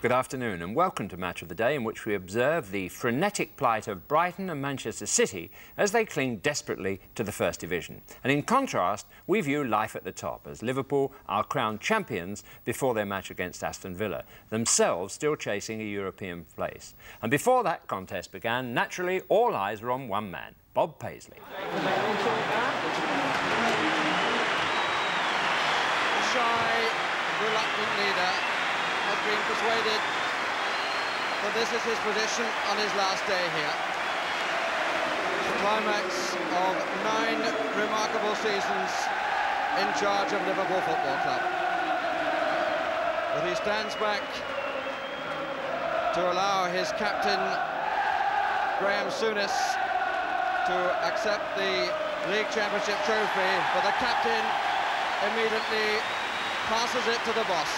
Good afternoon and welcome to Match of the Day, in which we observe the frenetic plight of Brighton and Manchester City as they cling desperately to the First Division. And in contrast, we view life at the top as Liverpool are crowned champions before their match against Aston Villa, themselves still chasing a European place. And before that contest began, naturally all eyes were on one man, Bob Paisley. The shy, reluctant leader has been persuaded that this is his position on his last day here. The climax of 9 remarkable seasons in charge of Liverpool Football Club. But he stands back to allow his captain, Graham Souness, to accept the League Championship trophy, but the captain immediately passes it to the boss.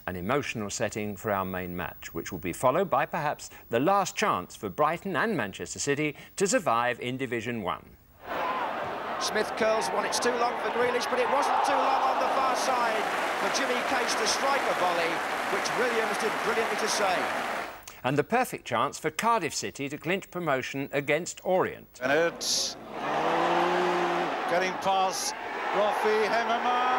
An emotional setting for our main match, which will be followed by perhaps the last chance for Brighton and Manchester City to survive in Division 1. Smith curls one, it's too long for Grealish, but it wasn't too long on the far side for Jimmy Case to strike a volley, which Williams did brilliantly to save. And the perfect chance for Cardiff City to clinch promotion against Orient. And it's getting past Roffey, Hemmerman.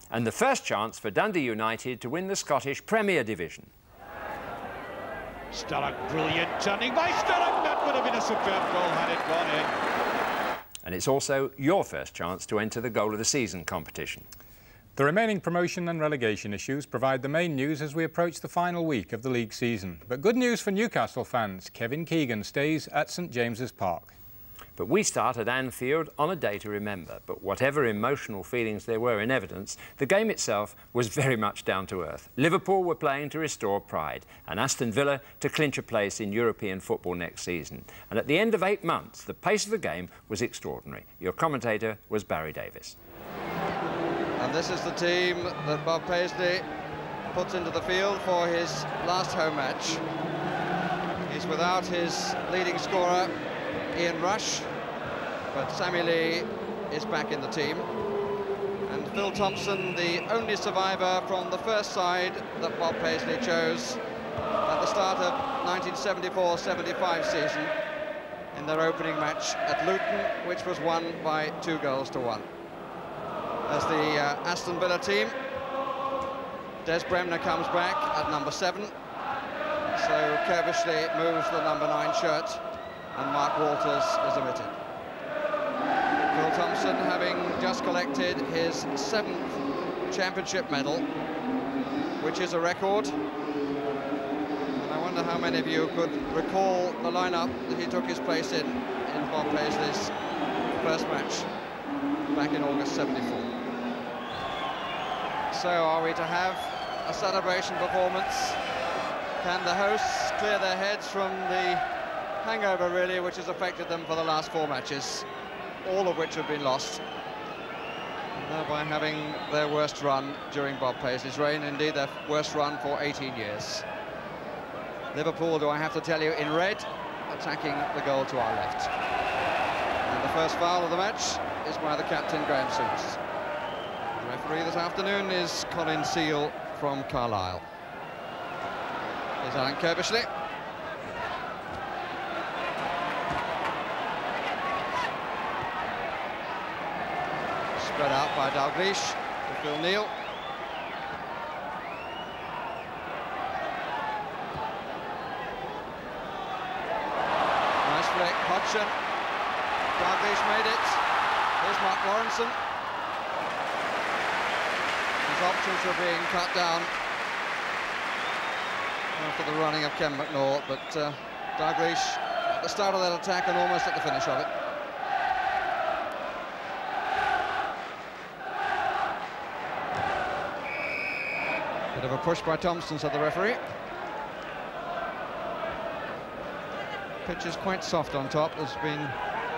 And the first chance for Dundee United to win the Scottish Premier Division. Sturrock, brilliant turning by Sturrock. That would have been a superb goal had it gone in. And it's also your first chance to enter the Goal of the Season competition. The remaining promotion and relegation issues provide the main news as we approach the final week of the league season. But good news for Newcastle fans, Kevin Keegan stays at St James's Park. But we start at Anfield on a day to remember. But whatever emotional feelings there were in evidence, the game itself was very much down to earth. Liverpool were playing to restore pride, and Aston Villa to clinch a place in European football next season. And at the end of 8 months, the pace of the game was extraordinary. Your commentator was Barry Davis. And this is the team that Bob Paisley puts into the field for his last home match. He's without his leading scorer, Ian Rush, but Sammy Lee is back in the team. And Phil Thompson, the only survivor from the first side that Bob Paisley chose at the start of 1974-75 season in their opening match at Luton, which was won by 2-1. As the Aston Villa team, Des Bremner comes back at number 7. So Kerbishley moves the number 9 shirt, and Mark Walters is omitted. Phil Thompson having just collected his 7th championship medal, which is a record. And I wonder how many of you could recall the lineup that he took his place in Bob Paisley's first match back in August '74. So are we to have a celebration performance? Can the hosts clear their heads from the hangover, really, which has affected them for the last 4 matches, all of which have been lost, thereby having their worst run during Bob Paisley's reign, indeed their worst run for 18 years. Liverpool, do I have to tell you, in red, attacking the goal to our left. And the first foul of the match is by the captain, Graham Souness. The referee this afternoon is Colin Seal from Carlisle. Here's Alan Kerbishley. Spread out by Dalglish to Phil Neal. Nice flick, Hodgson. Dalglish made it. Here's Mark Lawrenson. His options were being cut down after the running of Ken McNaught, but Dalglish at the start of that attack and almost at the finish of it. Bit of a push by Thompson, said the referee. Pitch is quite soft on top. There's been,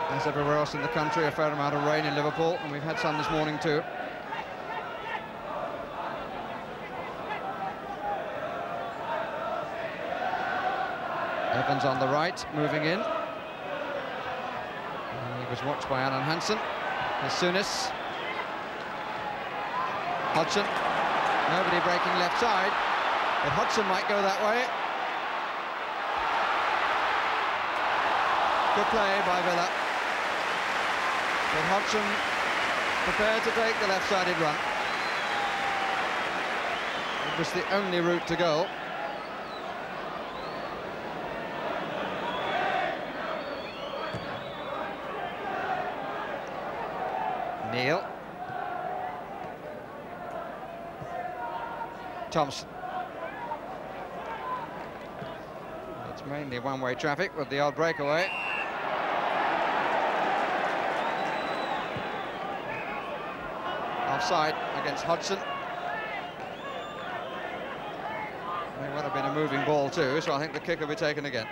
as everywhere else in the country, a fair amount of rain in Liverpool, and we've had some this morning too. Evans on the right, moving in. And he was watched by Alan Hansen. As Souness. Hodgson. Nobody breaking left side. But Hodgson might go that way. Good play by Villa. But Hodgson prepared to take the left-sided run. It was the only route to goal. Neil. Thompson. It's mainly one-way traffic with the odd breakaway. Offside against Hodgson. May well have been a moving ball too, so I think the kick will be taken again.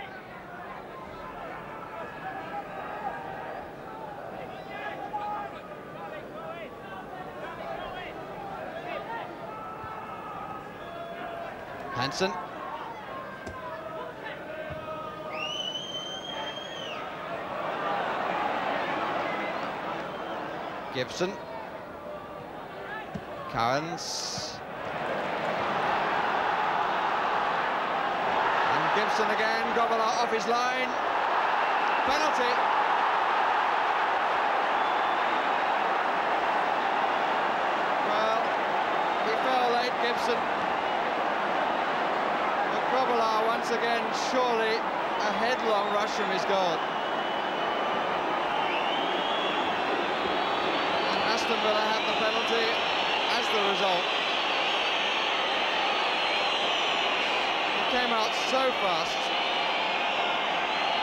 Hansen. Gibson. Cowans. And Gibson again, gobbled off his line. Penalty. Well, he fell late, Gibson. But Grobbelaar once again, surely a headlong rush from his goal. And Aston Villa have the penalty as the result. He came out so fast,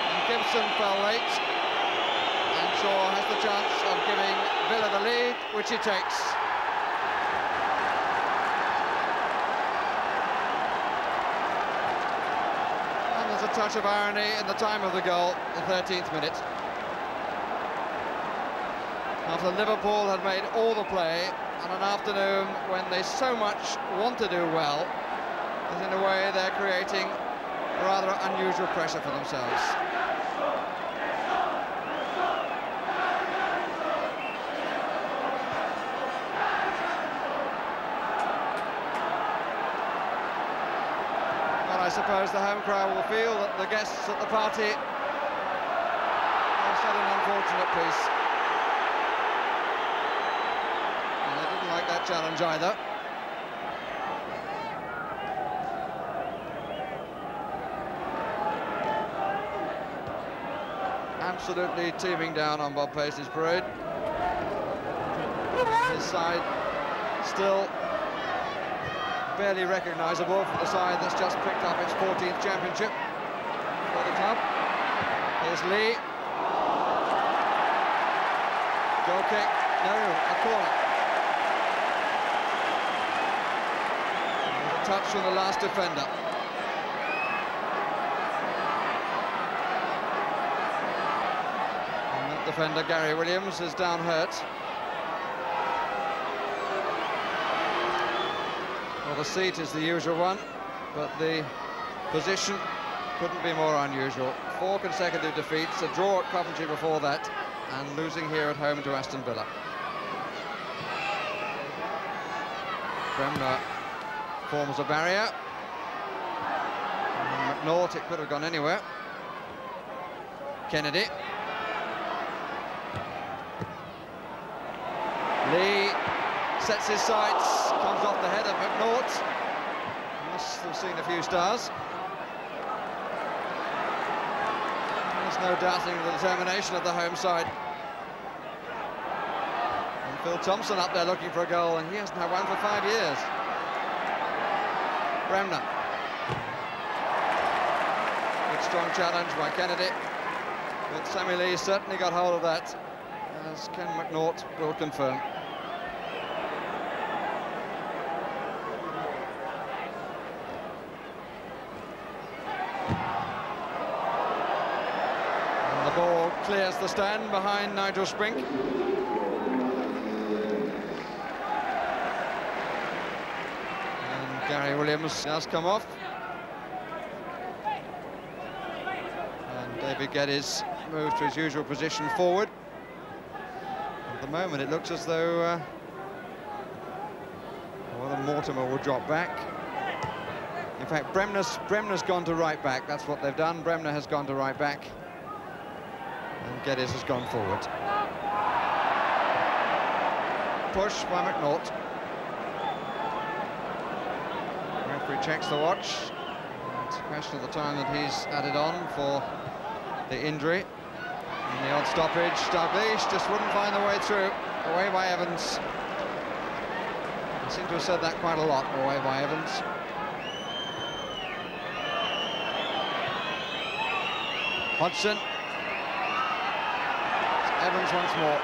and Gibson fell late, and Shaw has the chance of giving Villa the lead, which he takes. And there's a touch of irony in the time of the goal, the 13th minute. After Liverpool had made all the play on an afternoon when they so much want to do well, that in a way they're creating rather unusual pressure for themselves. Well, I suppose the home crowd will feel that the guests at the party have said an unfortunate piece. Like that challenge either. Absolutely teeming down on Bob Paisley's parade. His side still barely recognisable for the side that's just picked up its 14th championship for the club. Here's Lee. Goal kick. No, a corner. Touch from the last defender. And that defender, Gary Williams, is down hurt. Well, the seat is the usual one, but the position couldn't be more unusual. 4 consecutive defeats, a draw at Coventry before that, and losing here at home to Aston Villa. Bremner forms a barrier. And McNaught, it could have gone anywhere. Kennedy. Lee sets his sights, comes off the head of McNaught. Must have seen a few stars. There's no doubting the determination of the home side. And Phil Thompson up there looking for a goal, and he hasn't had one for 5 years. Bremner. Good strong challenge by Kennedy, but Sammy Lee certainly got hold of that, as Ken McNaught will confirm. And the ball clears the stand behind Nigel Sprink. Gary Williams has come off. And David Geddes moves to his usual position forward. At the moment it looks as though Mortimer will drop back. In fact, Bremner's gone to right back. That's what they've done. Bremner has gone to right back. And Geddes has gone forward. Push by McNaught. Referee checks the watch. It's a question of the time that he's added on for the injury. And the odd stoppage, Dalglish just wouldn't find the way through. Away by Evans. I seem to have said that quite a lot, away by Evans. Hodgson. It's Evans once more.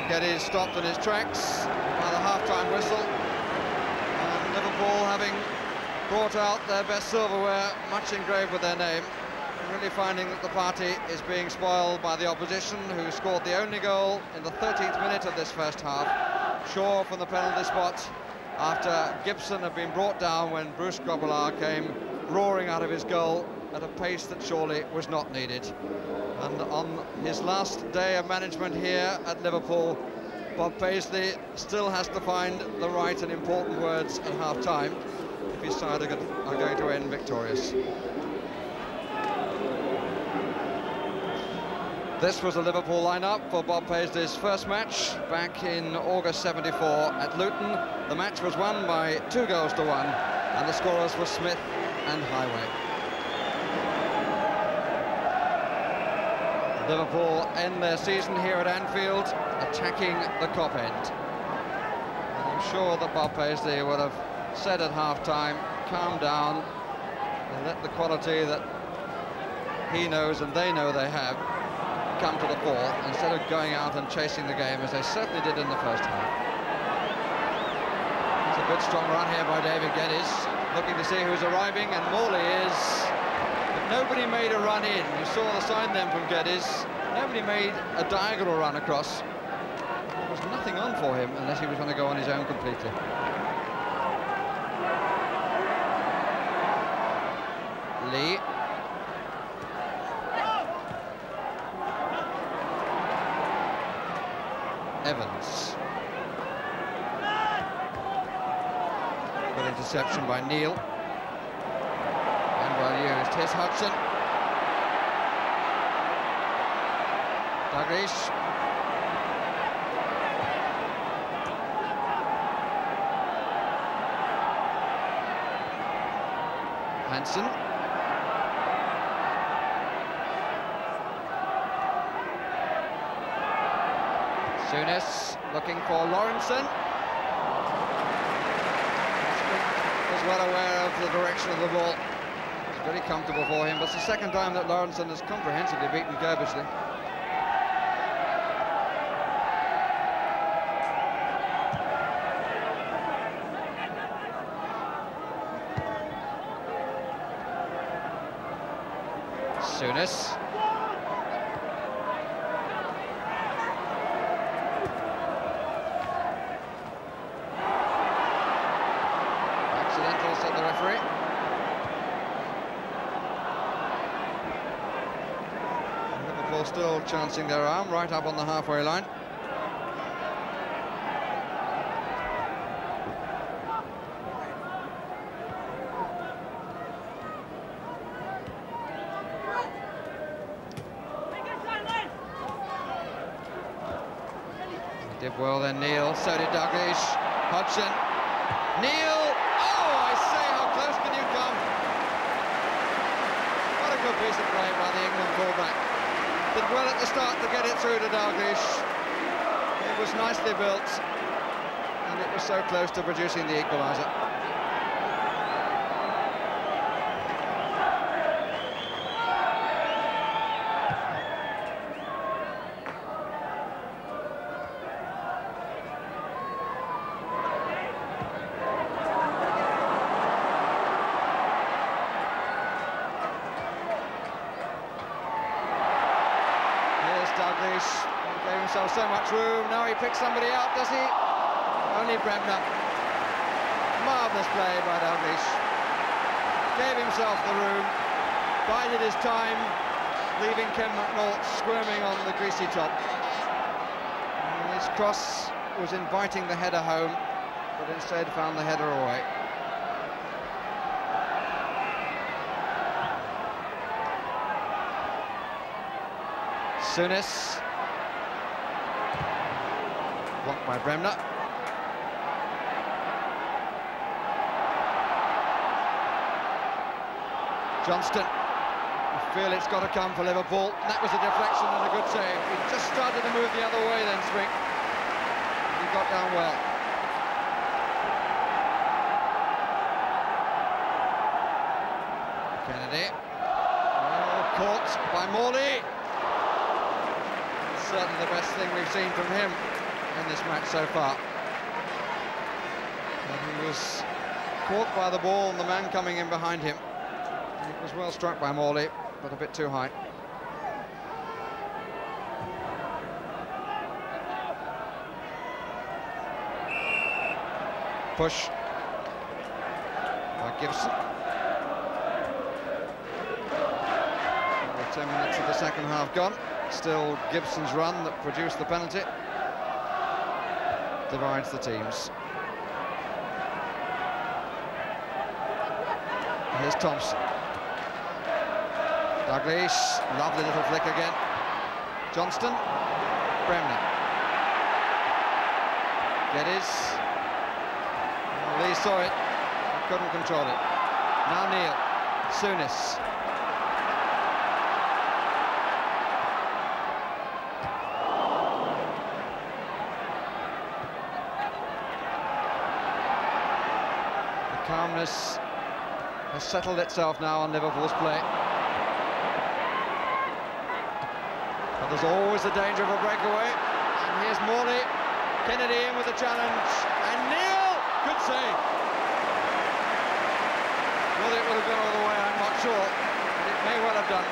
Geddes stopped in his tracks by the half-time whistle, and Liverpool, having brought out their best silverware, much engraved with their name, really finding that the party is being spoiled by the opposition, who scored the only goal in the 13th minute of this first half. Shaw from the penalty spot, after Gibson had been brought down when Bruce Grobbelaar came roaring out of his goal at a pace that surely was not needed. And on his last day of management here at Liverpool, Bob Paisley still has to find the right and important words at half-time if his side are going to end victorious. This was the Liverpool lineup for Bob Paisley's first match back in August '74 at Luton. The match was won by 2-1, and the scorers were Smith and Highway. Liverpool end their season here at Anfield, attacking the Kop end. And I'm sure that Bob Paisley would have said at half-time, calm down and let the quality that he knows and they know they have come to the fore, instead of going out and chasing the game as they certainly did in the first half. It's a good strong run here by David Geddes, looking to see who's arriving, and Morley is... Nobody made a run in. You saw the sign then from Geddes. Nobody made a diagonal run across. There was nothing on for him unless he was going to go on his own completely. Lee. Evans. Good interception by Neil. Well used. Here's Hodgson. Dalglish. Hansen. Souness looking for Lawrenson. Was well aware of the direction of the ball. Very comfortable for him, but it's the second time that Lawrenson has comprehensively beaten Gerbishley. Souness. Accidental, said the referee. Still chancing their arm right up on the halfway line. He did well then, Neil. So did Dalglish. Hodgson. Neil! Oh, I say, how close can you come? What a good piece of play by the England fullback. Did well at the start to get it through to Dalglish. It was nicely built, and it was so close to producing the equaliser. Dalglish. He gave himself so much room. Now he picks somebody out, does he? Only Bremner. Marvellous play by Dalglish. Gave himself the room, bided his time, leaving Ken McNaught squirming on the greasy top. And his cross was inviting the header home, but instead found the header away. Souness. Blocked by Bremner. Johnston. You feel it's got to come for Liverpool. That was a deflection and a good save. He just started to move the other way then, Swing. He got down well. Kennedy. Oh, caught by Morley. Certainly the best thing we've seen from him in this match so far. And he was caught by the ball and the man coming in behind him. It was well struck by Morley, but a bit too high. Push by Gibson. Over 10 minutes of the second half gone. Still Gibson's run that produced the penalty. Divides the teams. Here's Thompson. Dalglish, lovely little flick again. Johnston, Bremner. Geddes. Lee saw it, couldn't control it. Now Neil, Souness. The calmness has settled itself now on Liverpool's play. But there's always the danger of a breakaway. And here's Morley. Kennedy in with a challenge. And Neil! Good save. Whether it would have gone all the way, I'm not sure. But it may well have done.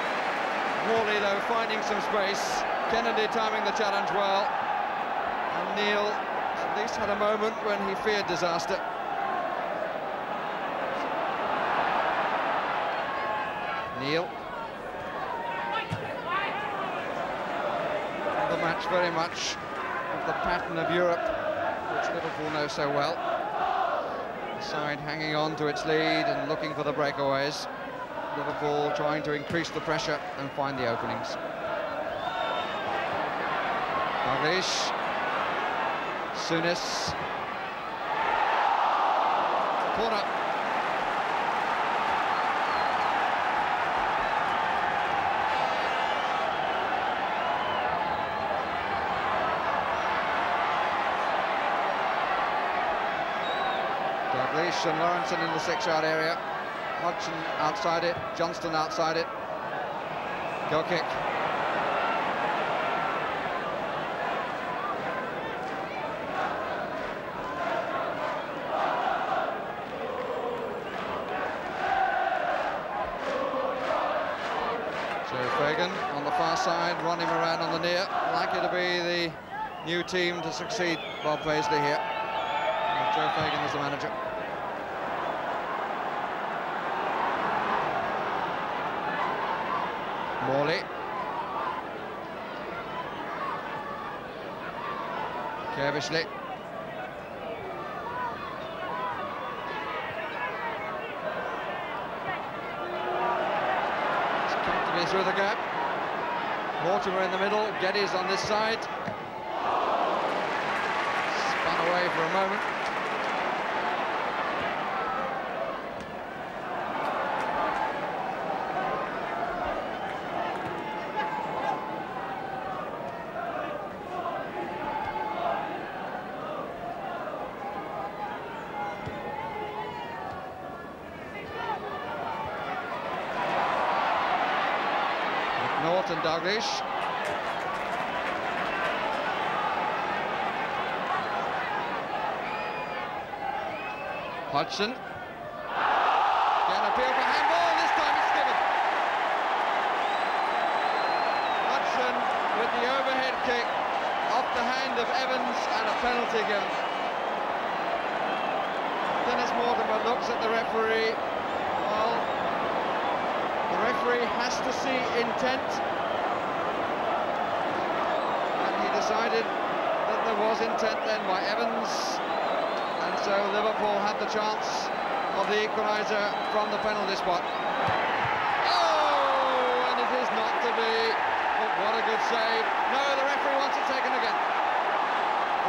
Morley, though, finding some space. Kennedy timing the challenge well. And Neil at least had a moment when he feared disaster. Neil. The match very much of the pattern of Europe, which Liverpool know so well. The side hanging on to its lead and looking for the breakaways. Liverpool trying to increase the pressure and find the openings. Dalglish. Souness. Corner. Dalglish and Lawrenson in the 6-yard area. Hodgson outside it, Johnston outside it. Goal kick. Joe Fagan on the far side, Ronnie Moran on the near. Likely to be the new team to succeed Bob Paisley here. And Joe Fagan is the manager. Morley. Kevishley. It's comfortably through the gap. Mortimer in the middle, Geddes on this side. Spun away for a moment. Norton Dalglish. Hodgson. Again, appeal for handball. This time it's given. Hodgson with the overhead kick off the hand of Evans and a penalty given. Dennis Mortimer looks at the referee. Well, the referee has to see intent, and he decided that there was intent then by Evans, and so Liverpool had the chance of the equaliser from the penalty spot. Oh, and it is not to be, but what a good save. No, the referee wants it taken again.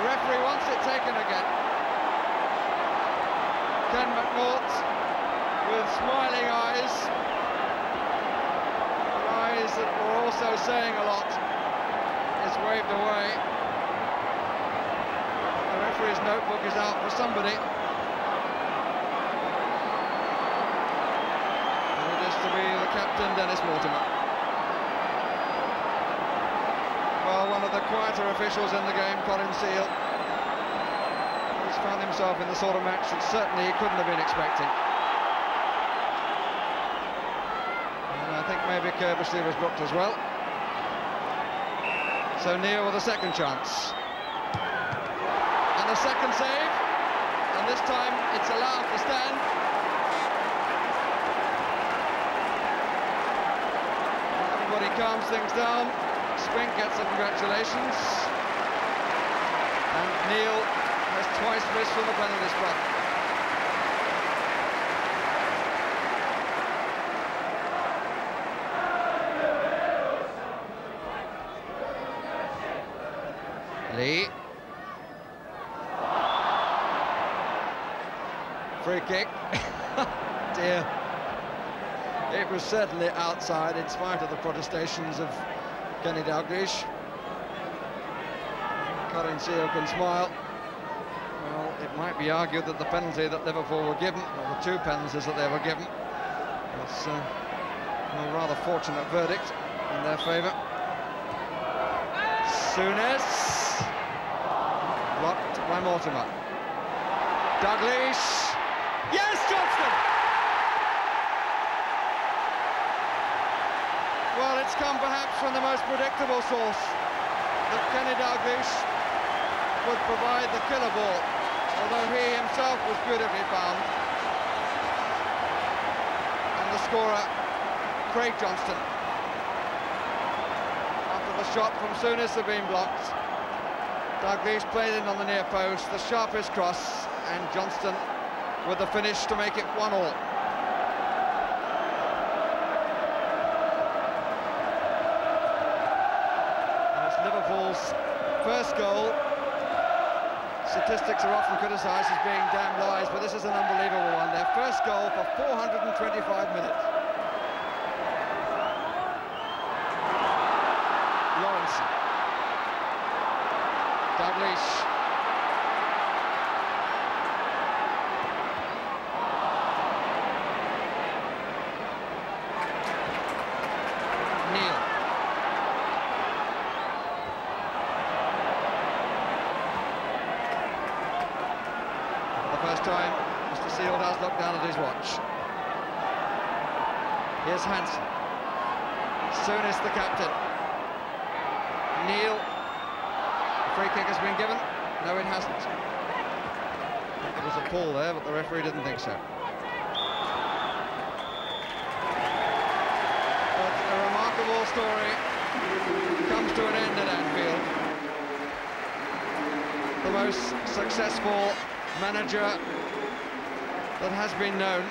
The referee wants it taken again. Ken McNaught, with smiling eyes, eyes that were also saying a lot, is waved away. The referee's notebook is out for somebody. And it is to be the captain, Dennis Mortimer. Well, one of the quieter officials in the game, Colin Seal, has found himself in the sort of match that certainly he couldn't have been expecting. And I think maybe Kirbysley was booked as well. So Neil with a second chance. And a second save, and this time it's allowed to stand. Everybody calms things down. Spink gets the congratulations. And Neil has twice missed from the penalty spot. Lee. Free kick. Dear. It was certainly outside in spite of the protestations of Kenny Dalglish. Colin Seal can smile. Well, it might be argued that the penalty that Liverpool were given, or the two penalties that they were given, was a rather fortunate verdict in their favour. Souness. Blocked by Mortimer. Dalglish. Yes, Johnston! Well, it's come perhaps from the most predictable source, that Kenny Dalglish would provide the killer ball, although he himself was beautifully found. And the scorer, Craig Johnston. After the shot from Souness had been blocked, Dalglish played in on the near post, the sharpest cross, and Johnston with the finish to make it 1-all. Liverpool's first goal. Statistics are often criticised as being damn lies, but this is an unbelievable one. Their first goal for 425 minutes. Lawrence. Dalglish. Neil. First time, Mr. Seal does look down at his watch. Here's Hansen. Souness the captain. Neil. The free kick has been given. No, it hasn't. There was a pull there, but the referee didn't think so. But a remarkable story comes to an end at Anfield. The most successful manager that has been known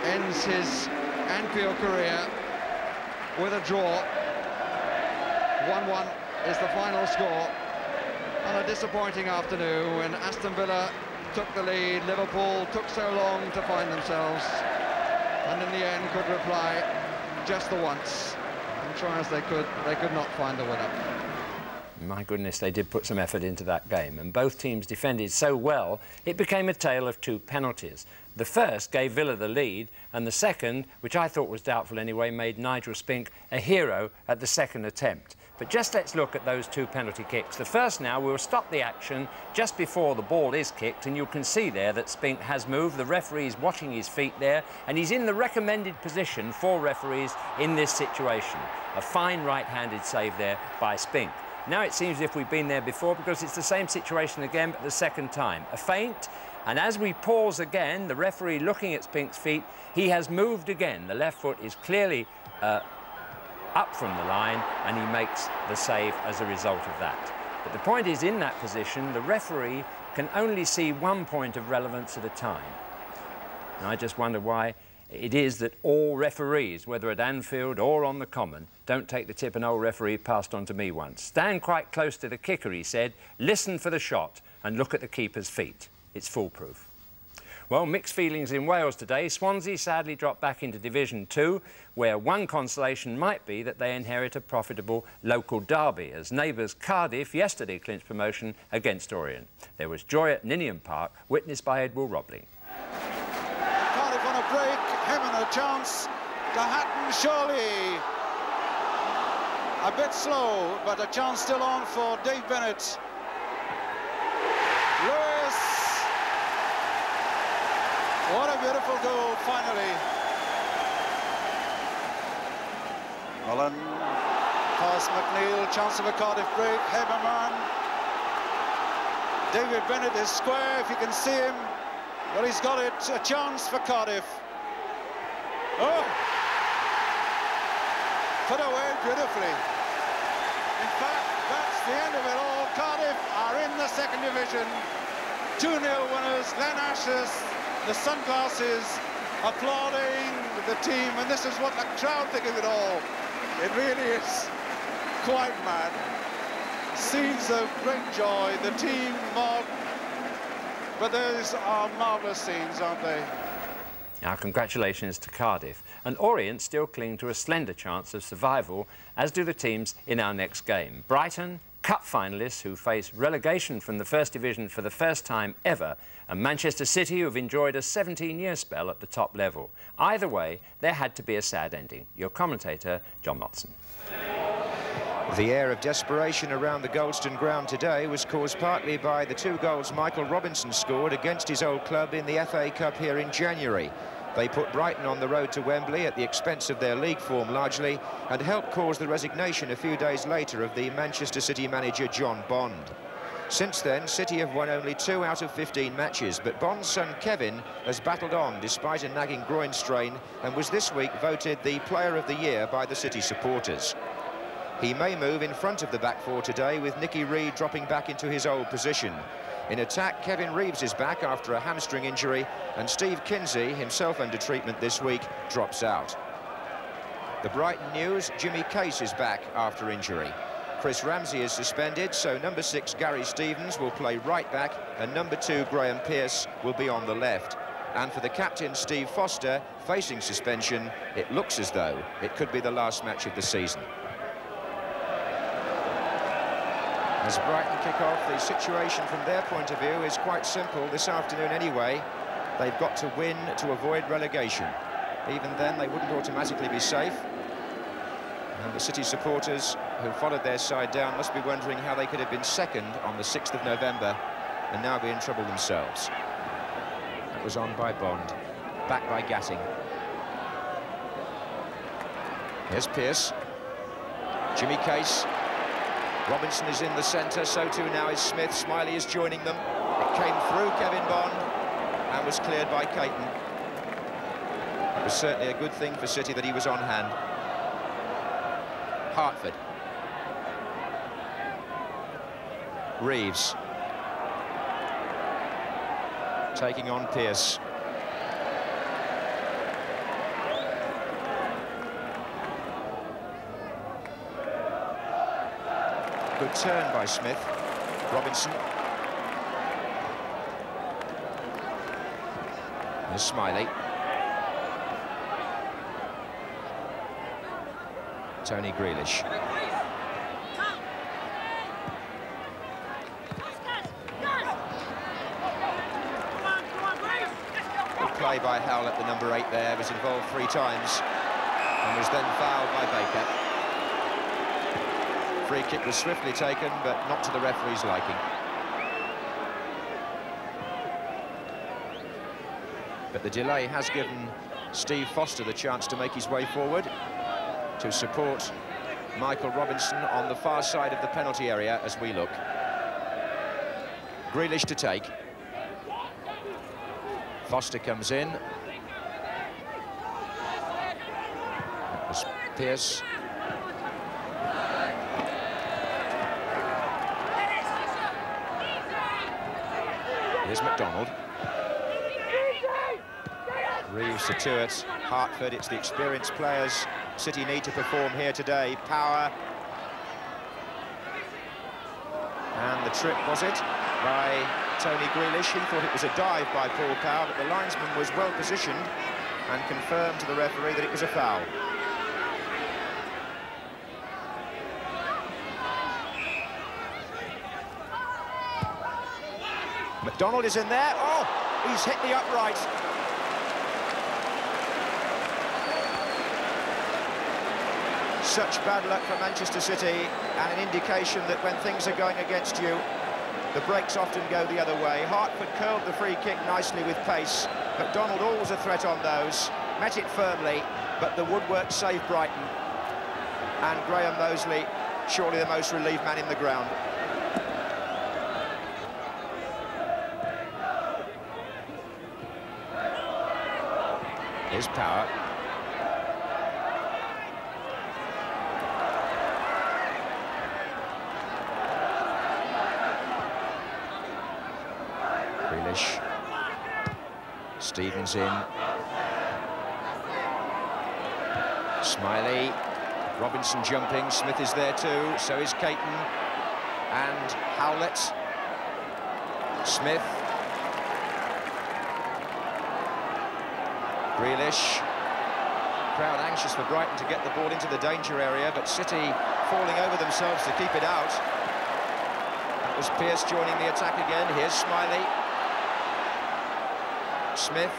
ends his Anfield career with a draw. 1-1 is the final score on a disappointing afternoon when Aston Villa took the lead. Liverpool took so long to find themselves, and in the end could reply just the once, and try as they could not find the winner. My goodness, they did put some effort into that game, and both teams defended so well, it became a tale of two penalties. The first gave Villa the lead, and the second, which I thought was doubtful anyway, made Nigel Spink a hero at the second attempt. But just let's look at those two penalty kicks. The first now, we'll stop the action just before the ball is kicked, and you can see there that Spink has moved. The referee's watching his feet there, and he's in the recommended position for referees in this situation. A fine right-handed save there by Spink. Now it seems as if we've been there before, because it's the same situation again, but the second time. A feint, and as we pause again, the referee looking at Spink's feet, he has moved again. The left foot is clearly up from the line, and he makes the save as a result of that. But the point is, in that position, the referee can only see one point of relevance at a time. And I just wonder why it is that all referees, whether at Anfield or on the Common, don't take the tip an old referee passed on to me once. Stand quite close to the kicker, he said, listen for the shot and look at the keeper's feet. It's foolproof. Well, mixed feelings in Wales today. Swansea sadly dropped back into Division 2, where one consolation might be that they inherit a profitable local derby, as neighbours Cardiff yesterday clinched promotion against Orient. There was joy at Ninian Park, witnessed by Edward Robley. Cardiff on a break, Hemon a chance, to Hatton surely. A bit slow, but a chance still on for Dave Bennett. Lewis. What a beautiful goal, finally. Mullen, past McNeil, chance of a Cardiff break, Heberman. David Bennett is square, if you can see him. Well, he's got it, a chance for Cardiff. Oh! Put away beautifully. In fact, that's the end of it all. Cardiff are in the second division. 2-0 winners, Len Ashes. The sunglasses applauding the team, and this is what the crowd think of it all. It really is quite mad. Scenes of great joy, the team mobbed, but those are marvellous scenes, aren't they? Our congratulations to Cardiff, and Orient still cling to a slender chance of survival, as do the teams in our next game. Brighton, Cup finalists who face relegation from the First Division for the first time ever, and Manchester City, who've enjoyed a 17-year spell at the top level. Either way, there had to be a sad ending. Your commentator, John Motson. The air of desperation around the Goldstone ground today was caused partly by the 2 goals Michael Robinson scored against his old club in the FA Cup here in January. They put Brighton on the road to Wembley at the expense of their league form largely, and helped cause the resignation a few days later of the Manchester City manager John Bond. Since then, City have won only 2 out of 15 matches, but Bond's son Kevin has battled on despite a nagging groin strain, and was this week voted the Player of the Year by the City supporters. He may move in front of the back four today, with Nicky Reed dropping back into his old position. In attack, Kevin Reeves is back after a hamstring injury, and Steve Kinsey, himself under treatment this week, drops out. The Brighton news, Jimmy Case is back after injury. Chris Ramsey is suspended, so number 6 Gary Stevens will play right back, and number 2 Graham Pearce will be on the left. And for the captain Steve Foster, facing suspension, it looks as though it could be the last match of the season. As Brighton kick off, the situation from their point of view is quite simple this afternoon anyway. They've got to win to avoid relegation. Even then, they wouldn't automatically be safe. And the City supporters who followed their side down must be wondering how they could have been second on the 6th of November and now be in trouble themselves. That was on by Bond, back by Gatting. Here's Pearce. Jimmy Case. Robinson is in the centre, so too now is Smith. Smiley is joining them. It came through Kevin Bond and was cleared by Caton. It was certainly a good thing for City that he was on hand. Hartford. Reeves. Taking on Pearce. Good turn by Smith. Robinson. There's Smiley. Tony Grealish. Good play by Howlett, the number 8 there, was involved 3 times and was then fouled by Baker. Free kick was swiftly taken, but not to the referee's liking. But the delay has given Steve Foster the chance to make his way forward to support Michael Robinson on the far side of the penalty area as we look. Grealish to take. Foster comes in. That was Pearce. Here's McDonald. Reeves to Tuart. Hartford, it's the experienced players City need to perform here today. Power. And the trip, was it, by Tony Grealish? He thought it was a dive by Paul Power, but the linesman was well positioned and confirmed to the referee that it was a foul. McDonald is in there. Oh, he's hit the upright. Such bad luck for Manchester City, and an indication that when things are going against you, the breaks often go the other way. Hartford curled the free kick nicely with pace. McDonald always a threat on those, met it firmly, but the woodwork saved Brighton. And Graham Mosley, surely the most relieved man in the ground. Here's Power. Grealish. Stevens in. Smiley. Robinson jumping. Smith is there too. So is Caton. And Howlett. Smith. Grealish. Crowd anxious for Brighton to get the ball into the danger area, but City falling over themselves to keep it out. That was Pearce joining the attack again. Here's Smiley. Smith.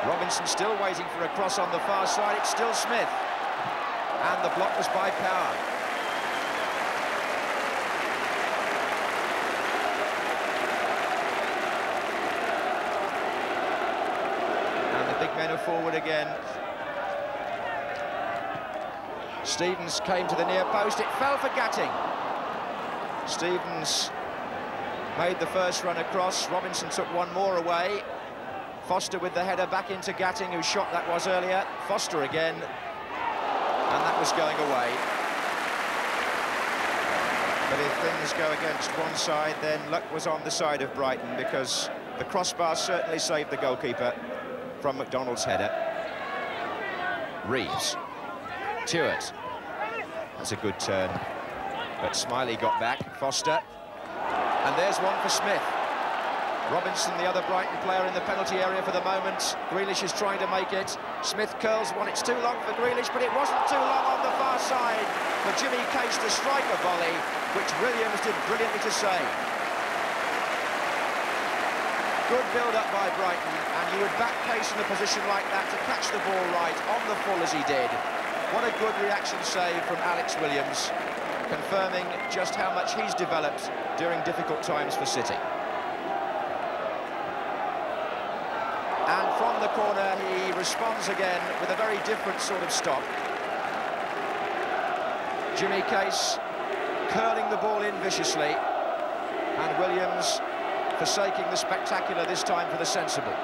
Robinson still waiting for a cross on the far side. It's still Smith. And the block was by Power. Big men are forward again. Stevens came to the near post. It fell for Gatting. Stevens made the first run across. Robinson took one more away. Foster with the header back into Gatting, whose shot that was earlier. Foster again. And that was going away. But if things go against one side, then luck was on the side of Brighton, because the crossbar certainly saved the goalkeeper from McDonald's header. Reeves. Tuart. That's a good turn. But Smiley got back. Foster. And there's one for Smith. Robinson, the other Brighton player in the penalty area for the moment. Grealish is trying to make it. Smith curls one. It's too long for Grealish, but it wasn't too long on the far side for Jimmy Case to strike a volley, which Williams did brilliantly to save. Good build-up by Brighton, and you would back Case in a position like that to catch the ball right on the full as he did. What a good reaction save from Alex Williams, confirming just how much he's developed during difficult times for City. And from the corner, he responds again with a very different sort of stop. Jimmy Case curling the ball in viciously, and Williams forsaking the spectacular this time for the sensible.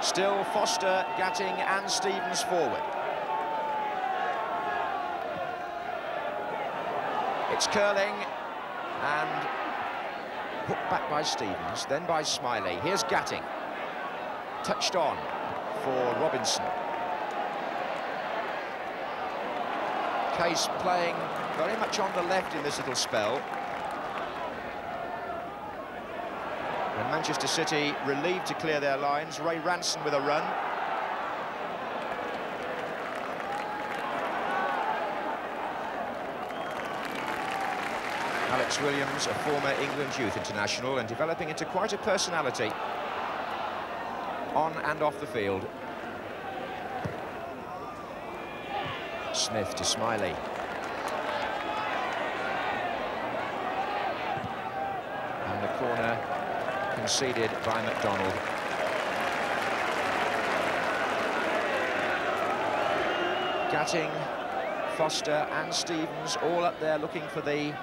Still Foster, Gatting and Stevens forward. It's curling and hooked back by Stevens, then by Smiley. Here's Gatting. Touched on for Robinson. Case playing very much on the left in this little spell. And Manchester City relieved to clear their lines. Ray Ranson with a run. Alex Williams, a former England youth international and developing into quite a personality on and off the field. Smith to Smiley. And the corner conceded by McDonald. Gatting, Foster and Stevens all up there looking for the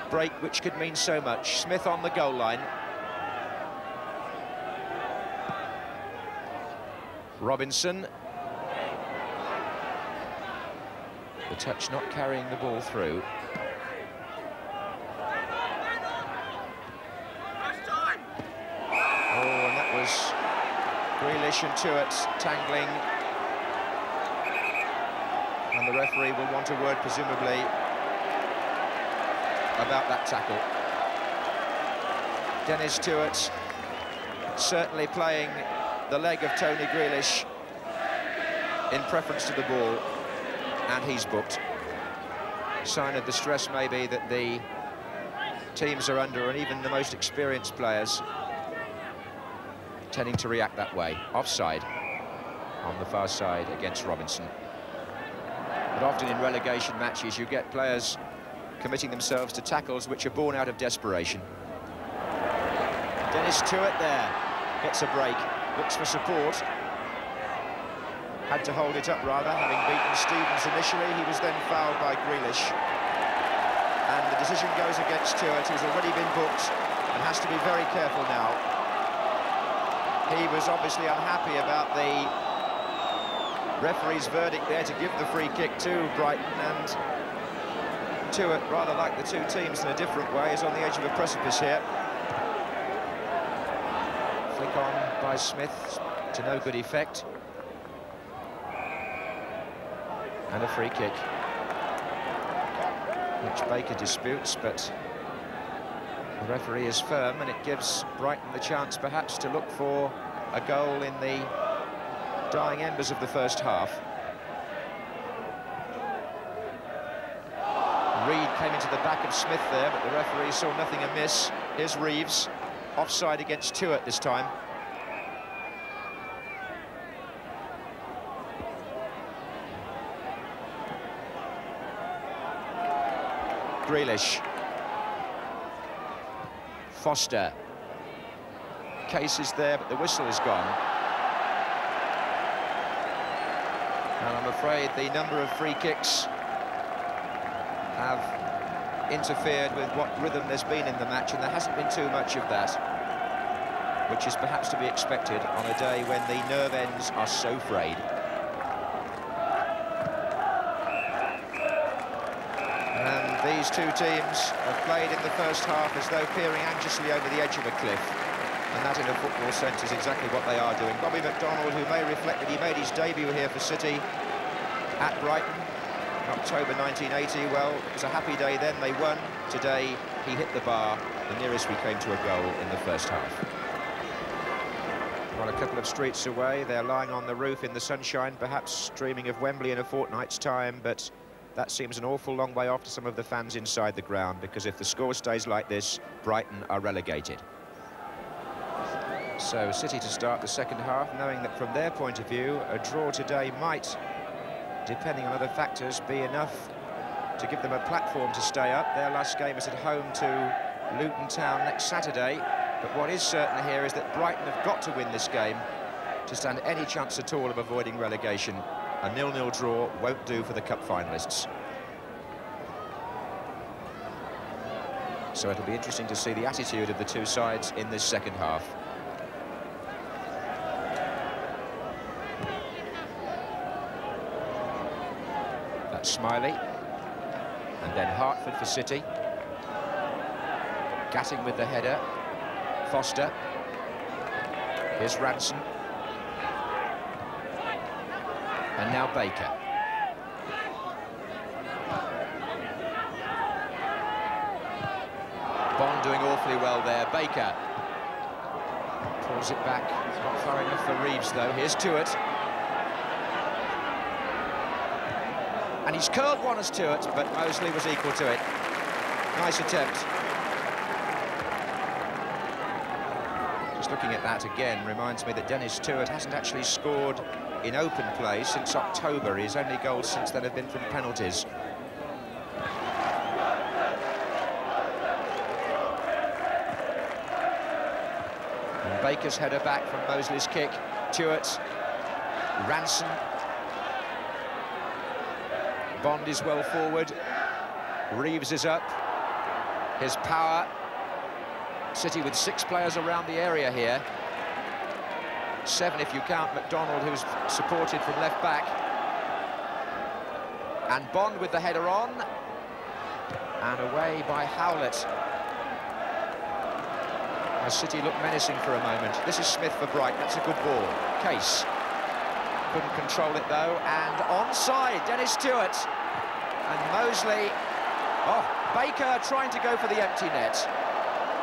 break, which could mean so much. Smith on the goal line. Robinson. The touch not carrying the ball through. Oh, and that was Grealish and Tuart tangling. And the referee will want a word, presumably, about that tackle. Dennis Tuart certainly playing the leg of Tony Grealish in preference to the ball, and he's booked. Sign of the stress maybe that the teams are under, and even the most experienced players tending to react that way. Offside on the far side against Robinson. But often in relegation matches you get players committing themselves to tackles which are born out of desperation. Dennis Tuart there gets a break, looks for support. Had to hold it up rather, having beaten Stevens initially. He was then fouled by Grealish. And the decision goes against Tuart, who's already been booked and has to be very careful now. He was obviously unhappy about the referee's verdict there to give the free kick to Brighton, and Tuart, rather like the two teams in a different way, is on the edge of a precipice here. Flick on by Smith to no good effect. And a free kick, which Baker disputes, but the referee is firm, and it gives Brighton the chance perhaps to look for a goal in the dying embers of the first half. Reed came into the back of Smith there, but the referee saw nothing amiss. Here's Reeves, offside against Tuart this time. Grealish. Foster. Case is there, but the whistle is gone. And I'm afraid the number of free kicks have interfered with what rhythm there's been in the match, and there hasn't been too much of that, which is perhaps to be expected on a day when the nerve ends are so frayed. And these two teams have played in the first half as though peering anxiously over the edge of a cliff. And that, in a football sense, is exactly what they are doing. Bobby McDonald, who may reflect that he made his debut here for City at Brighton in October 1980. Well, it was a happy day then, they won. Today, he hit the bar, the nearest we came to a goal in the first half. Well, a couple of streets away, they're lying on the roof in the sunshine, perhaps dreaming of Wembley in a fortnight's time, but that seems an awful long way off to some of the fans inside the ground, because if the score stays like this, Brighton are relegated. So City to start the second half, knowing that from their point of view, a draw today might, depending on other factors, be enough to give them a platform to stay up. Their last game is at home to Luton Town next Saturday. But what is certain here is that Brighton have got to win this game to stand any chance at all of avoiding relegation. A 0-0 draw won't do for the cup finalists. So it'll be interesting to see the attitude of the two sides in this second half. That's Smiley. And then Hartford for City. Gatting with the header. Foster. Here's Ranson. And now Baker. Bond doing awfully well there. Baker pulls it back. It's not far enough for Reeves, though. Here's Tuart. And he's curled one as Tuart, but Mosley was equal to it. Nice attempt. Just looking at that again reminds me that Dennis Tuart hasn't actually scored in open play since October. His only goals since then have been from penalties. And Baker's header back from Mosley's kick. Tuart, Ranson. Bond is well forward. Reeves is up. His Power. City with 6 players around the area here. 7 if you count McDonald, who's supported from left back. And Bond with the header on. And away by Howlett. As City look menacing for a moment. This is Smith for Brighton. That's a good ball. Case. Couldn't control it though. And onside, Dennis Tuart. And Mosley. Oh, Baker trying to go for the empty net.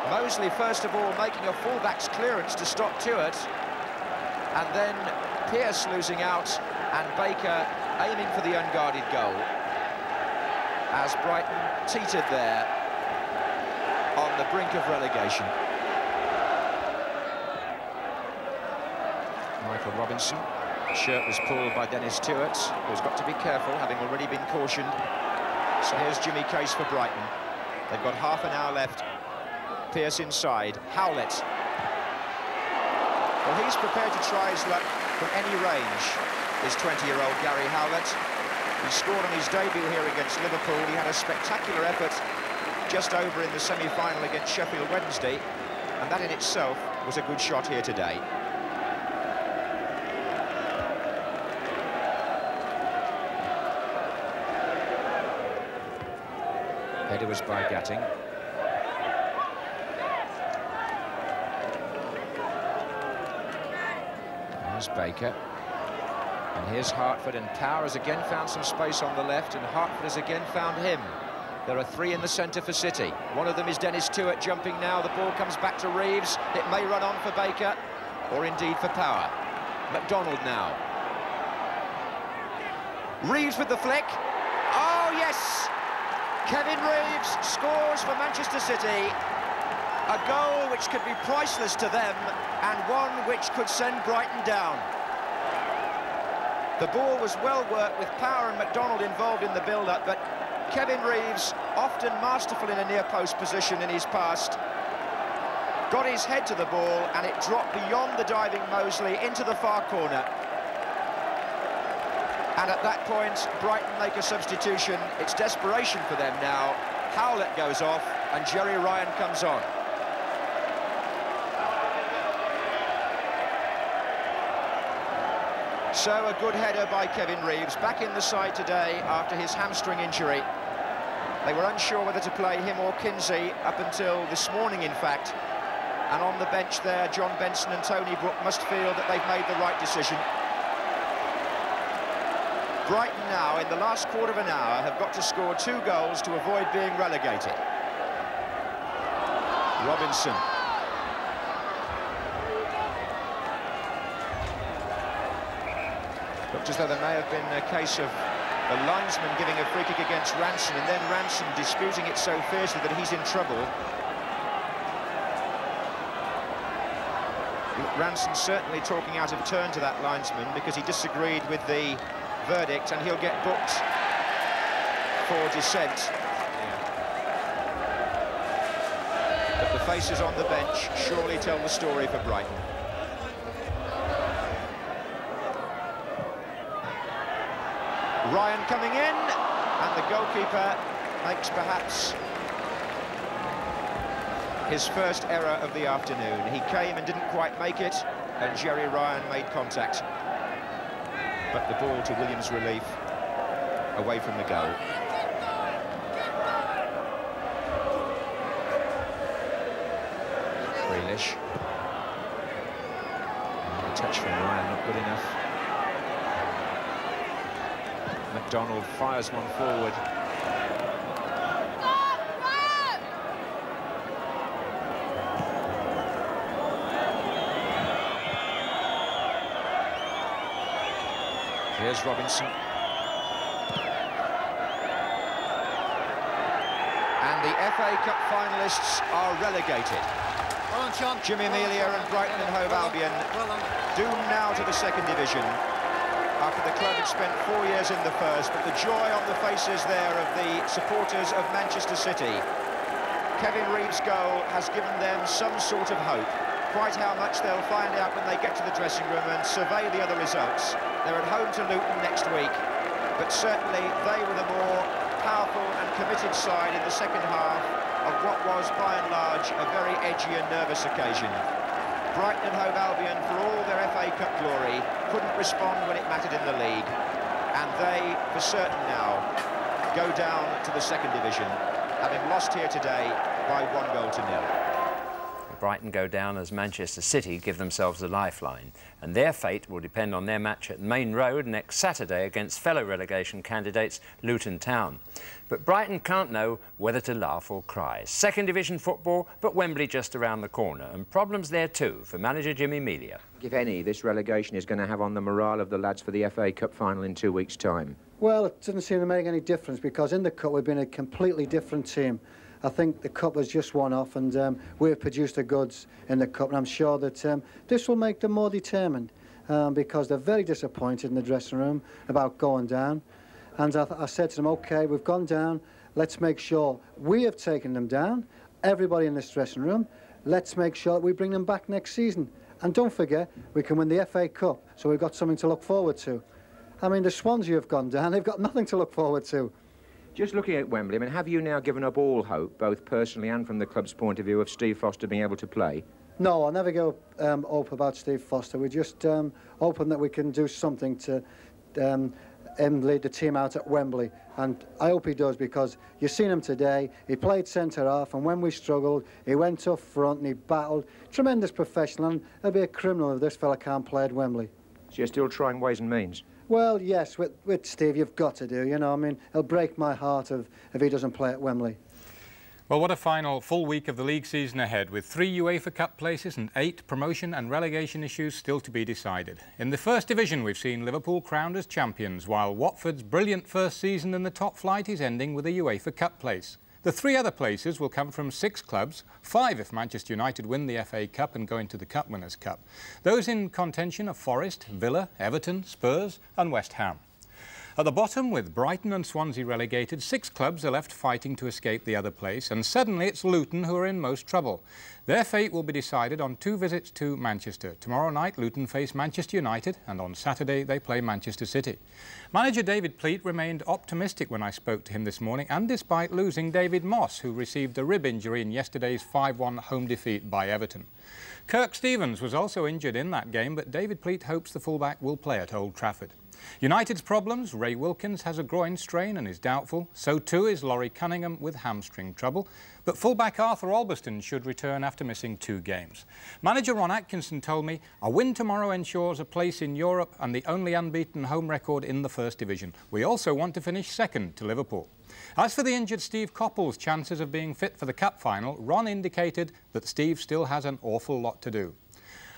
Mosley, first of all, making a fullback's clearance to stop Tuart. And then Pearce losing out, and Baker aiming for the unguarded goal. As Brighton teetered there on the brink of relegation. Michael Robinson. The shirt was pulled by Dennis Tuart, who's got to be careful, having already been cautioned. So here's Jimmy Case for Brighton. They've got half an hour left. Pearce inside. Howlett. Well, he's prepared to try his luck from any range, is 20-year-old Gary Howlett. He scored on his debut here against Liverpool. He had a spectacular effort just over in the semi-final against Sheffield Wednesday, and that in itself was a good shot here today. Header was by Gatting. There's Baker. And here's Hartford, and Power has again found some space on the left, and Hartford has again found him. There are 3 in the centre for City. One of them is Dennis Tuart jumping now. The ball comes back to Reeves. It may run on for Baker, or indeed for Power. McDonald now. Reeves with the flick. Oh, yes! Kevin Reeves scores for Manchester City. A goal which could be priceless to them, and one which could send Brighton down. The ball was well worked with Power and McDonald involved in the build-up, but Kevin Reeves, often masterful in a near-post position in his past, got his head to the ball, and it dropped beyond the diving Mosley into the far corner. And at that point, Brighton make a substitution. It's desperation for them now. Howlett goes off, and Jerry Ryan comes on. So a good header by Kevin Reeves, back in the side today after his hamstring injury. They were unsure whether to play him or Kinsey up until this morning, in fact. And on the bench there, John Benson and Tony Brook must feel that they've made the right decision. Brighton now, in the last quarter of an hour, have got to score 2 goals to avoid being relegated. Robinson. Looked as though there may have been a case of the linesman giving a free kick against Ranson, and then Ranson disputing it so fiercely that he's in trouble. Ranson certainly talking out of turn to that linesman because he disagreed with the verdict, and he'll get booked for dissent. But the faces on the bench surely tell the story for Brighton. Ryan coming in, and the goalkeeper makes perhaps his first error of the afternoon. He came and didn't quite make it, and Jerry Ryan made contact. But the ball to Williams' relief, away from the goal. Grealish. A touch from Ryan, not good enough. McDonald fires one forward. Here's Robinson. And the FA Cup finalists are relegated. Well done, Sean. Jimmy Amelia and Brighton and Hove Albion doomed now to the 2nd division. after the club had spent 4 years in the first, but the joy on the faces there of the supporters of Manchester City. Kevin Reeves' goal has given them some sort of hope. Quite how much they'll find out when they get to the dressing room and survey the other results. They're at home to Luton next week, but certainly they were the more powerful and committed side in the second half of what was, by and large, a very edgy and nervous occasion. Brighton and Hove Albion, for all their FA Cup glory, couldn't respond when it mattered in the league, and they, for certain now, go down to the second division, having lost here today by 1-0. Brighton go down as Manchester City give themselves a lifeline, and their fate will depend on their match at Main Road next Saturday against fellow relegation candidates Luton Town. But Brighton can't know whether to laugh or cry. Second division football, but Wembley just around the corner, and problems there too for manager Jimmy Melia. If any, this relegation is going to have on the morale of the lads for the FA Cup final in 2 weeks' time. Well, it doesn't seem to make any difference, because in the Cup we've been a completely different team. I think the Cup was just one-off, and we've produced the goods in the Cup, and I'm sure that this will make them more determined, because they're very disappointed in the dressing room about going down. And I said to them, OK, we've gone down, let's make sure we have taken them down, everybody in this dressing room, let's make sure that we bring them back next season. And don't forget, we can win the FA Cup, so we've got something to look forward to. I mean, the Swansea have gone down, they've got nothing to look forward to. Just looking at Wembley, I mean, have you now given up all hope, both personally and from the club's point of view, of Steve Foster being able to play? No, I'll never go hope about Steve Foster. We're just hoping that we can do something to lead the team out at Wembley. And I hope he does, because you've seen him today. He played centre-half, and when we struggled, he went up front and he battled. Tremendous professional, and it'll be a criminal if this fella can't play at Wembley. So you're still trying ways and means? Well, yes, with Steve, you've got to do, you know. I mean, it'll break my heart if he doesn't play at Wembley. Well, what a final full week of the league season ahead, with 3 UEFA Cup places and 8 promotion and relegation issues still to be decided. In the first division, we've seen Liverpool crowned as champions, while Watford's brilliant first season in the top flight is ending with a UEFA Cup place. The 3 other places will come from 6 clubs, 5 if Manchester United win the FA Cup and go into the Cup Winners' Cup. Those in contention are Forest, Villa, Everton, Spurs and West Ham. At the bottom, with Brighton and Swansea relegated, 6 clubs are left fighting to escape the other place, and suddenly it's Luton who are in most trouble. Their fate will be decided on 2 visits to Manchester. Tomorrow night, Luton face Manchester United, and on Saturday they play Manchester City. Manager David Pleat remained optimistic when I spoke to him this morning, and despite losing David Moss, who received a rib injury in yesterday's 5-1 home defeat by Everton. Kirk Stevens was also injured in that game, but David Pleat hopes the fullback will play at Old Trafford. United's problems: Ray Wilkins has a groin strain and is doubtful. So too is Laurie Cunningham with hamstring trouble. But fullback Arthur Albiston should return after missing 2 games. Manager Ron Atkinson told me a win tomorrow ensures a place in Europe and the only unbeaten home record in the first division. We also want to finish second to Liverpool. As for the injured Steve Coppell's chances of being fit for the Cup final, Ron indicated that Steve still has an awful lot to do.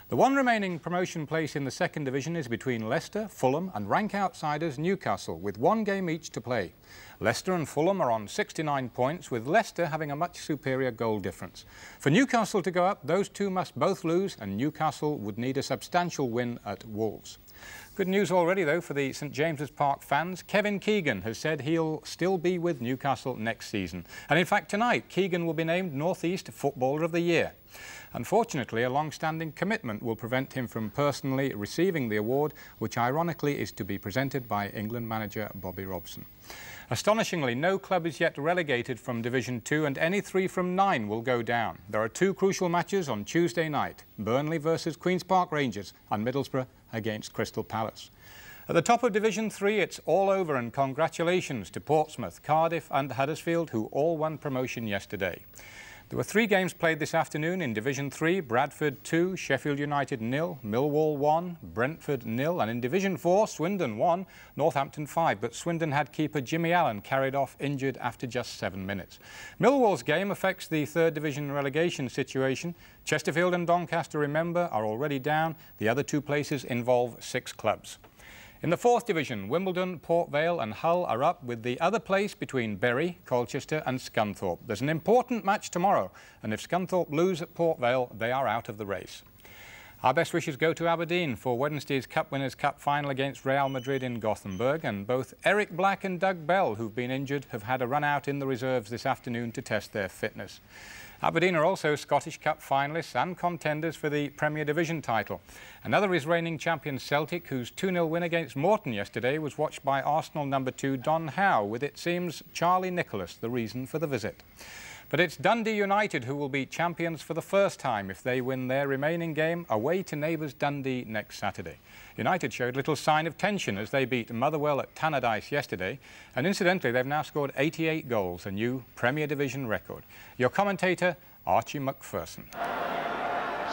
The one remaining promotion place in the second division is between Leicester, Fulham and rank outsiders Newcastle, with 1 game each to play. Leicester and Fulham are on 69 points, with Leicester having a much superior goal difference. For Newcastle to go up, those 2 must both lose, and Newcastle would need a substantial win at Wolves. Good news already, though, for the St James's Park fans. Kevin Keegan has said he'll still be with Newcastle next season. And in fact, tonight, Keegan will be named North East Footballer of the Year. Unfortunately, a long-standing commitment will prevent him from personally receiving the award, which ironically is to be presented by England manager Bobby Robson. Astonishingly, no club is yet relegated from Division 2, and any 3 from 9 will go down. There are 2 crucial matches on Tuesday night: Burnley versus Queen's Park Rangers and Middlesbrough against Crystal Palace. At the top of Division 3, it's all over, and congratulations to Portsmouth, Cardiff and Huddersfield, who all won promotion yesterday. There were 3 games played this afternoon in Division 3, Bradford 2, Sheffield United 0, Millwall 1, Brentford 0, and in Division 4, Swindon 1, Northampton 5, but Swindon had keeper Jimmy Allen carried off injured after just 7 minutes. Millwall's game affects the 3rd Division relegation situation. Chesterfield and Doncaster, remember, are already down. The other 2 places involve 6 clubs. In the 4th Division, Wimbledon, Port Vale and Hull are up, with the other place between Bury, Colchester and Scunthorpe. There's an important match tomorrow, and if Scunthorpe lose at Port Vale, they are out of the race. Our best wishes go to Aberdeen for Wednesday's Cup Winners' Cup final against Real Madrid in Gothenburg, and both Eric Black and Doug Bell, who've been injured, have had a run out in the reserves this afternoon to test their fitness. Aberdeen are also Scottish Cup finalists and contenders for the Premier Division title. Another is reigning champion Celtic, whose 2-0 win against Morton yesterday was watched by Arsenal number 2 Don Howe, with, it seems, Charlie Nicholas the reason for the visit. But it's Dundee United who will be champions for the first time if they win their remaining game away to neighbours Dundee next Saturday. United showed little sign of tension as they beat Motherwell at Tannadice yesterday, and incidentally they've now scored 88 goals, a new Premier Division record. Your commentator, Archie McPherson.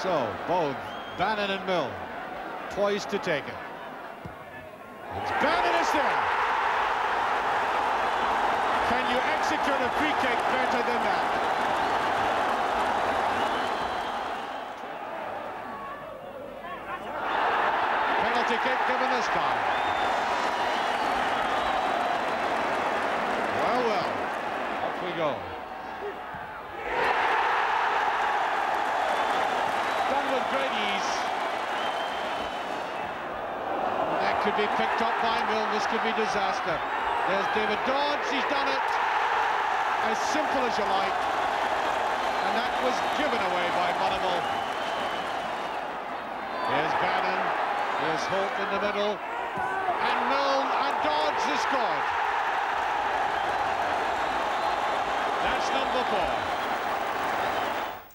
So, both Bannon and Mill poised to take it. Bannon is there. Can you execute a free kick better than that? Penalty kick given this time. Well, well, off we go. Done with great ease. That could be picked up by Mill. This could be disaster. There's David Dodds, he's done it. As simple as you like. And that was given away by Motherwell. Here's Bannon, here's Holt in the middle. And Milne and Dodds is scored. That's number 4.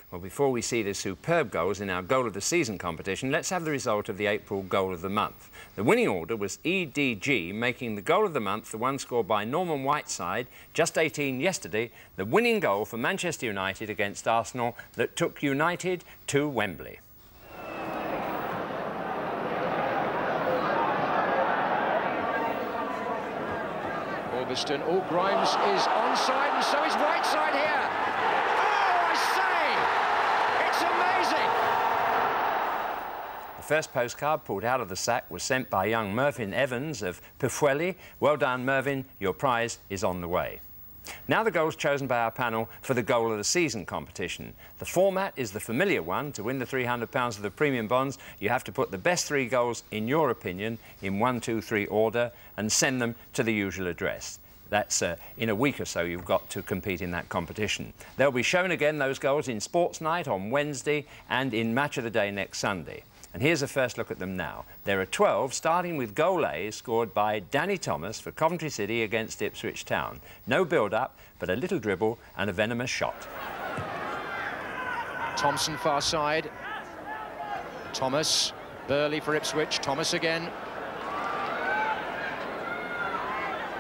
Well, before we see the superb goals in our Goal of the Season competition, let's have the result of the April Goal of the Month. The winning order was EDG, making the Goal of the Month the one scored by Norman Whiteside, just 18 yesterday, the winning goal for Manchester United against Arsenal that took United to Wembley. Orbiston. Oh, Grimes is onside, and so is Whiteside here. The first postcard pulled out of the sack was sent by young Mervyn Evans of Pwllheli. Well done, Mervyn. Your prize is on the way. Now the goals chosen by our panel for the Goal of the Season competition. The format is the familiar one. To win the £300 of the premium bonds, you have to put the best 3 goals, in your opinion, in 1, 2, 3 order and send them to the usual address. That's in a week or so you've got to compete in that competition. They'll be shown again, those goals, in Sports Night on Wednesday and in Match of the Day next Sunday. And here's a first look at them now. There are 12, starting with goal A, scored by Danny Thomas for Coventry City against Ipswich Town. No build-up, but a little dribble and a venomous shot. Thompson far side. Thomas. Burley for Ipswich. Thomas again.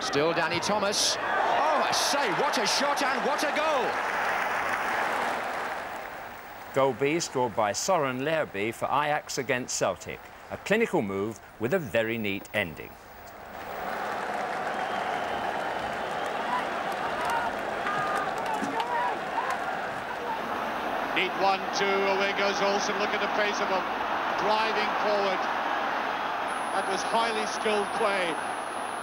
Still Danny Thomas. Oh, I say, what a shot and what a goal! Goal B scored by Soren Lerby for Ajax against Celtic. A clinical move with a very neat ending. Neat 1-2, away goes Olsen. Look at the pace of him, driving forward. That was highly skilled play.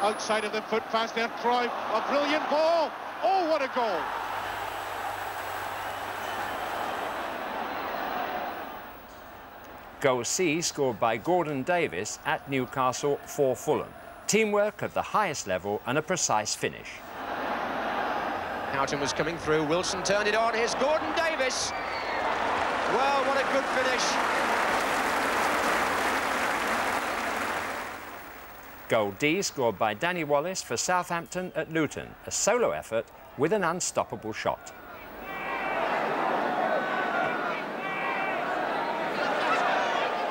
Outside of the foot past there, Cruyff, a brilliant ball. Oh, what a goal! Goal C scored by Gordon Davis at Newcastle for Fulham. Teamwork of the highest level and a precise finish. Houghton was coming through, Wilson turned it on, here's Gordon Davis. Well, what a good finish. Goal D scored by Danny Wallace for Southampton at Luton. A solo effort with an unstoppable shot.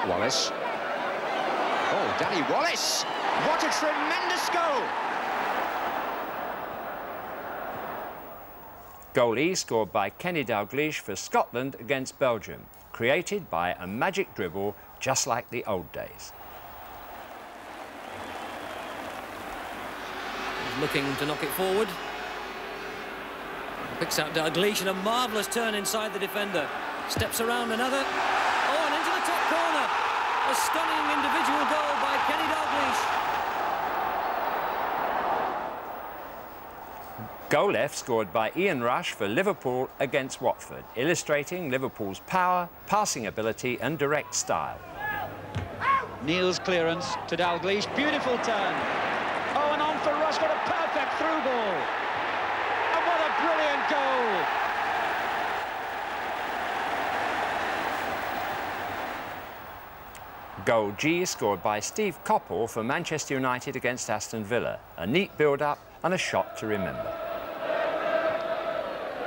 Wallace. Oh, Danny Wallace! What a tremendous goal! Goal E scored by Kenny Dalglish for Scotland against Belgium. Created by a magic dribble just like the old days. Looking to knock it forward. Picks out Dalglish and a marvellous turn inside the defender. Steps around another. Oh, and into the top corner. A stunning individual goal by Kenny Dalglish. Goal F scored by Ian Rush for Liverpool against Watford, illustrating Liverpool's power, passing ability and direct style. Neil's clearance to Dalglish, beautiful turn. Oh, and on for Russ, what a perfect through ball. And what a brilliant goal. Goal G scored by Steve Coppell for Manchester United against Aston Villa. A neat build-up and a shot to remember.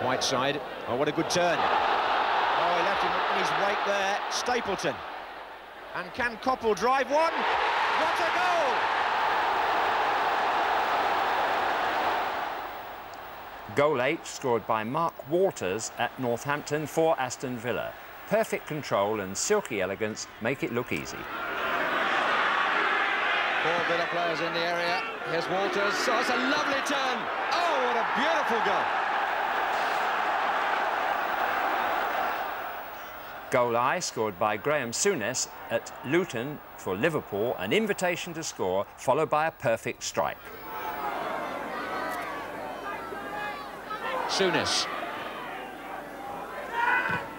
Whiteside, oh, what a good turn. Oh, he left him on his weight there, Stapleton. And can Coppell drive one? What a goal! Goal 8 scored by Mark Walters at Northampton for Aston Villa. Perfect control and silky elegance make it look easy. 4 Villa players in the area. Here's Walters. Oh, it's a lovely turn. Oh, what a beautiful goal. Goal I scored by Graham Souness at Luton for Liverpool. An invitation to score followed by a perfect strike. Souness.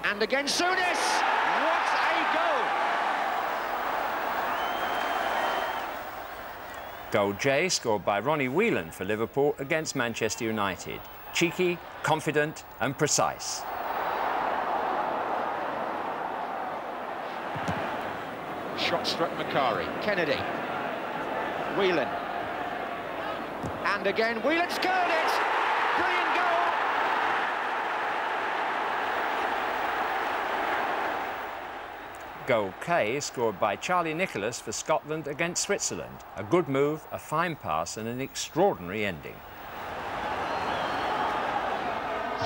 And again Souness! What a goal! Goal J scored by Ronnie Whelan for Liverpool against Manchester United. Cheeky, confident and precise. Shot struck Macari. Kennedy. Whelan. And again Whelan scored it! Brilliant goal! Goal K scored by Charlie Nicholas for Scotland against Switzerland. A good move, a fine pass and an extraordinary ending.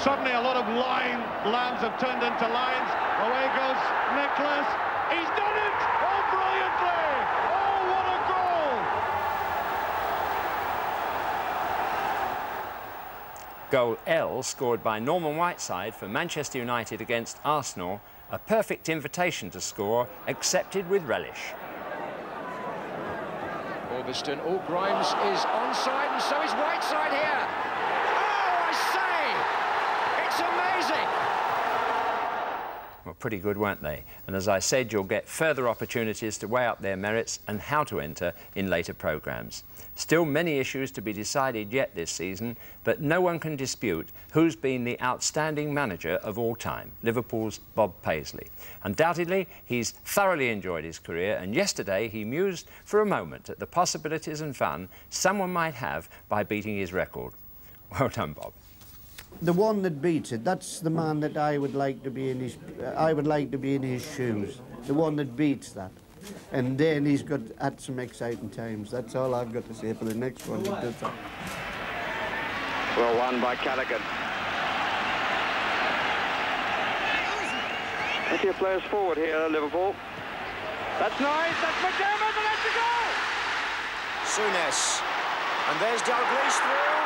Suddenly a lot of lambs have turned into lions. Away goes Nicholas. He's done it! Oh, brilliantly! Oh, what a goal! Goal L scored by Norman Whiteside for Manchester United against Arsenal. A perfect invitation to score, accepted with relish. Orbiston, oh, Grimes is onside and so is Whiteside here. Oh, I say! It's amazing! Well, pretty good, weren't they? And as I said, you'll get further opportunities to weigh up their merits and how to enter in later programmes. Still many issues to be decided yet this season, but no one can dispute who's been the outstanding manager of all time, Liverpool's Bob Paisley. Undoubtedly, he's thoroughly enjoyed his career, and yesterday he mused for a moment at the possibilities and fun someone might have by beating his record. Well done, Bob. The one that beats it, that's the man that I would like to be in his, shoes. The one that beats that. And then he's had some exciting times. That's all I've got to say for the next one. Well won by Callaghan. Plenty of players forward here, Liverpool. That's nice, that's McDermott, and that's a goal! Souness. And there's Dalglish through.